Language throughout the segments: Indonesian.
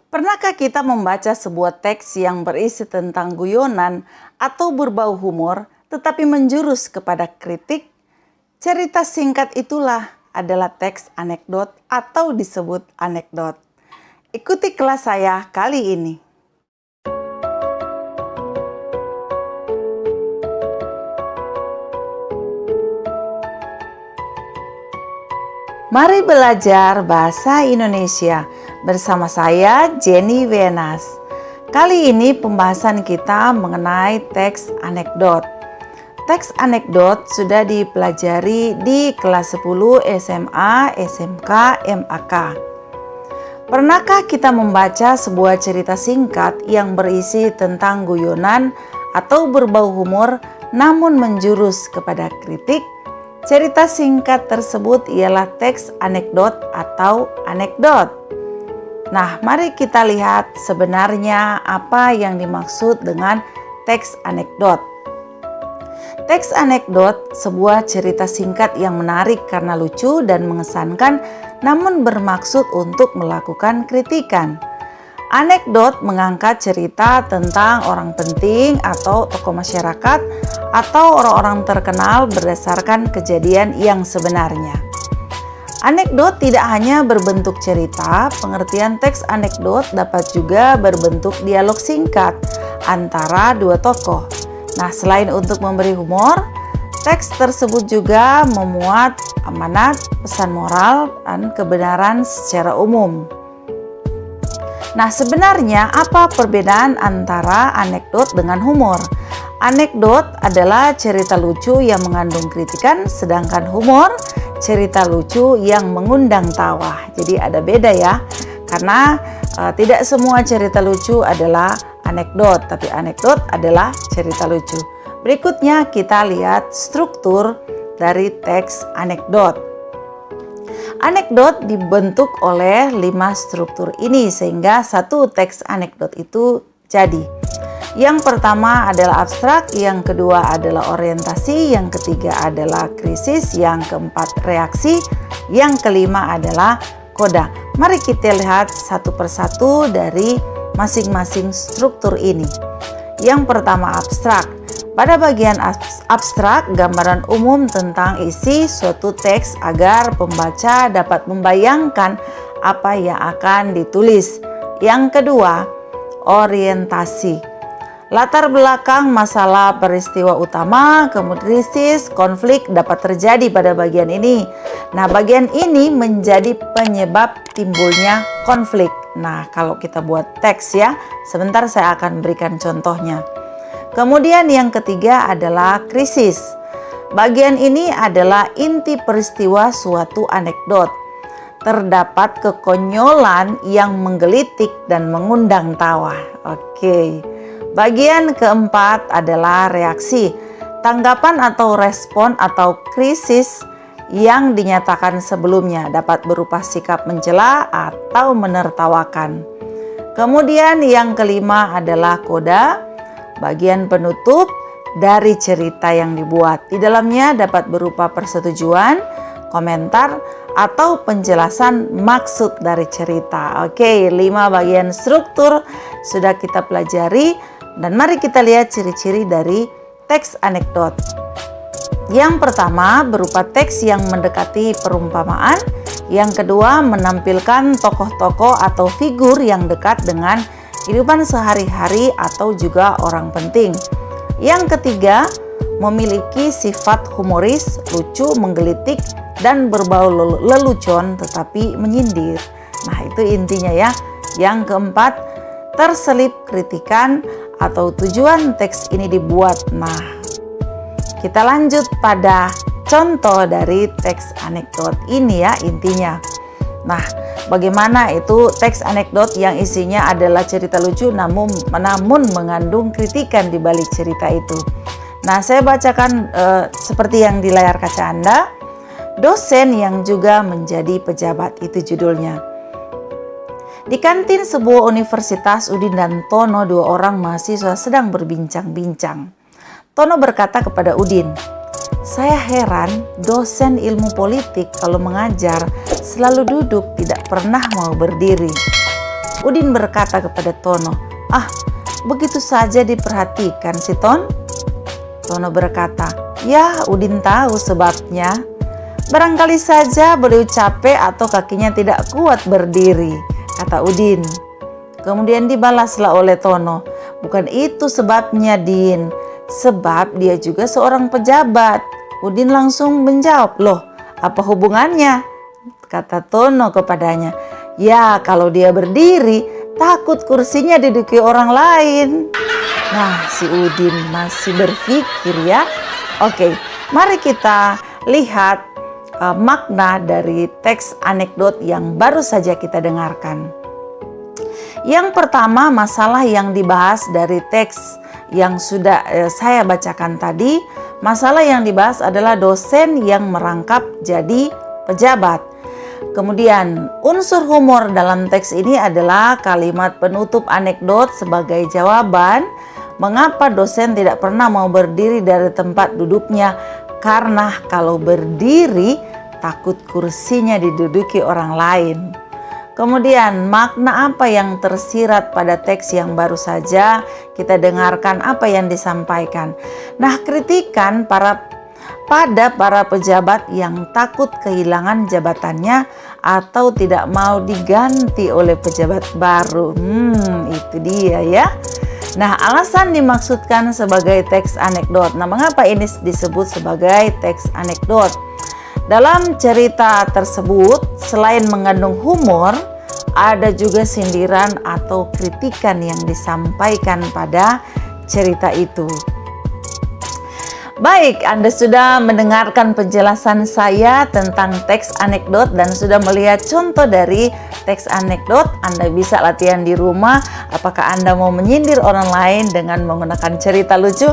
Pernahkah kita membaca sebuah teks yang berisi tentang guyonan atau berbau humor, tetapi menjurus kepada kritik? Cerita singkat itulah adalah teks anekdot atau disebut anekdot. Ikuti kelas saya kali ini. Mari belajar bahasa Indonesia bersama saya Jenny Wenas. Kali ini pembahasan kita mengenai teks anekdot. Teks anekdot sudah dipelajari di kelas 10 SMA, SMK, MAK. Pernahkah kita membaca sebuah cerita singkat yang berisi tentang guyonan atau berbau humor namun menjurus kepada kritik? Cerita singkat tersebut ialah teks anekdot atau anekdot. Nah, mari kita lihat sebenarnya apa yang dimaksud dengan teks anekdot. Teks anekdot sebuah cerita singkat yang menarik karena lucu dan mengesankan, namun bermaksud untuk melakukan kritikan. Anekdot mengangkat cerita tentang orang penting atau tokoh masyarakat atau orang-orang terkenal berdasarkan kejadian yang sebenarnya. Anekdot tidak hanya berbentuk cerita, pengertian teks anekdot dapat juga berbentuk dialog singkat antara dua tokoh. Nah, selain untuk memberi humor, teks tersebut juga memuat amanat, pesan moral, dan kebenaran secara umum. Nah, sebenarnya apa perbedaan antara anekdot dengan humor? Anekdot adalah cerita lucu yang mengandung kritikan, sedangkan humor cerita lucu yang mengundang tawa. Jadi ada beda ya, karena tidak semua cerita lucu adalah anekdot, tapi anekdot adalah cerita lucu. Berikutnya kita lihat struktur dari teks anekdot. Anekdot dibentuk oleh 5 struktur ini sehingga satu teks anekdot itu jadi. Yang pertama adalah abstrak, yang kedua adalah orientasi, yang ketiga adalah krisis, yang keempat reaksi, yang kelima adalah koda. Mari kita lihat satu persatu dari masing-masing struktur ini. Yang pertama abstrak. Pada bagian abstrak, gambaran umum tentang isi suatu teks agar pembaca dapat membayangkan apa yang akan ditulis. Yang kedua, orientasi. Latar belakang masalah peristiwa utama, kemudian krisis, konflik dapat terjadi pada bagian ini. Nah, bagian ini menjadi penyebab timbulnya konflik. Nah, kalau kita buat teks ya, sebentar saya akan berikan contohnya. Kemudian yang ketiga adalah krisis. Bagian ini adalah inti peristiwa suatu anekdot. Terdapat kekonyolan yang menggelitik dan mengundang tawa. Oke. Bagian keempat adalah reaksi. Tanggapan atau respon atau krisis yang dinyatakan sebelumnya dapat berupa sikap mencela atau menertawakan. Kemudian yang kelima adalah koda. Bagian penutup dari cerita yang dibuat. Di dalamnya dapat berupa persetujuan, komentar, atau penjelasan maksud dari cerita. Oke, 5 bagian struktur sudah kita pelajari dan mari kita lihat ciri-ciri dari teks anekdot. Yang pertama berupa teks yang mendekati perumpamaan. Yang kedua menampilkan tokoh-tokoh atau figur yang dekat dengan kehidupan sehari-hari atau juga orang penting. Yang ketiga, memiliki sifat humoris, lucu, menggelitik, dan berbau lelucon tetapi menyindir. Nah, itu intinya ya. Yang keempat, terselip kritikan atau tujuan teks ini dibuat. Nah, kita lanjut pada contoh dari teks anekdot ini ya intinya. Nah, bagaimana itu teks anekdot yang isinya adalah cerita lucu namun mengandung kritikan di balik cerita itu. Nah, saya bacakan seperti yang di layar kaca Anda. Dosen yang juga menjadi pejabat, itu judulnya. Di kantin sebuah universitas, Udin dan Tono, 2 orang mahasiswa sedang berbincang-bincang. Tono berkata kepada Udin, "Saya heran dosen ilmu politik kalau mengajar selalu duduk, tidak pernah mau berdiri." Udin berkata kepada Tono, "Ah, begitu saja diperhatikan si Ton?" Tono berkata, "Ya, Udin tahu sebabnya. Barangkali saja beliau capek atau kakinya tidak kuat berdiri," kata Udin. Kemudian dibalaslah oleh Tono, "Bukan itu sebabnya, Din. Sebab dia juga seorang pejabat." Udin langsung menjawab, "Loh, apa hubungannya?" Kata Tono kepadanya, "Ya, kalau dia berdiri, takut kursinya diduduki orang lain." Nah, si Udin masih berpikir ya. Oke, mari kita lihat makna dari teks anekdot yang baru saja kita dengarkan. Yang pertama, masalah yang dibahas dari teks yang sudah saya bacakan tadi. Masalah yang dibahas adalah dosen yang merangkap jadi pejabat. Kemudian unsur humor dalam teks ini adalah kalimat penutup anekdot sebagai jawaban mengapa dosen tidak pernah mau berdiri dari tempat duduknya, karena kalau berdiri takut kursinya diduduki orang lain. Kemudian makna apa yang tersirat pada teks yang baru saja kita dengarkan apa yang disampaikan. Nah, kritikan pada para pejabat yang takut kehilangan jabatannya atau tidak mau diganti oleh pejabat baru. Itu dia ya. Nah, alasan dimaksudkan sebagai teks anekdot. Nah, mengapa ini disebut sebagai teks anekdot? Dalam cerita tersebut, selain mengandung humor, ada juga sindiran atau kritikan yang disampaikan pada cerita itu. Baik, Anda sudah mendengarkan penjelasan saya tentang teks anekdot dan sudah melihat contoh dari teks anekdot. Anda bisa latihan di rumah. Apakah Anda mau menyindir orang lain dengan menggunakan cerita lucu?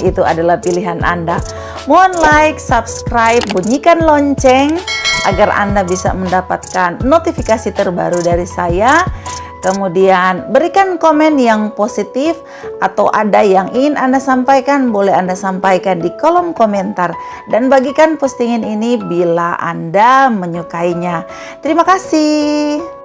Itu adalah pilihan Anda. Mohon like, subscribe, bunyikan lonceng agar Anda bisa mendapatkan notifikasi terbaru dari saya. Kemudian berikan komen yang positif atau ada yang ingin Anda sampaikan, boleh Anda sampaikan di kolom komentar. Dan bagikan postingan ini bila Anda menyukainya. Terima kasih.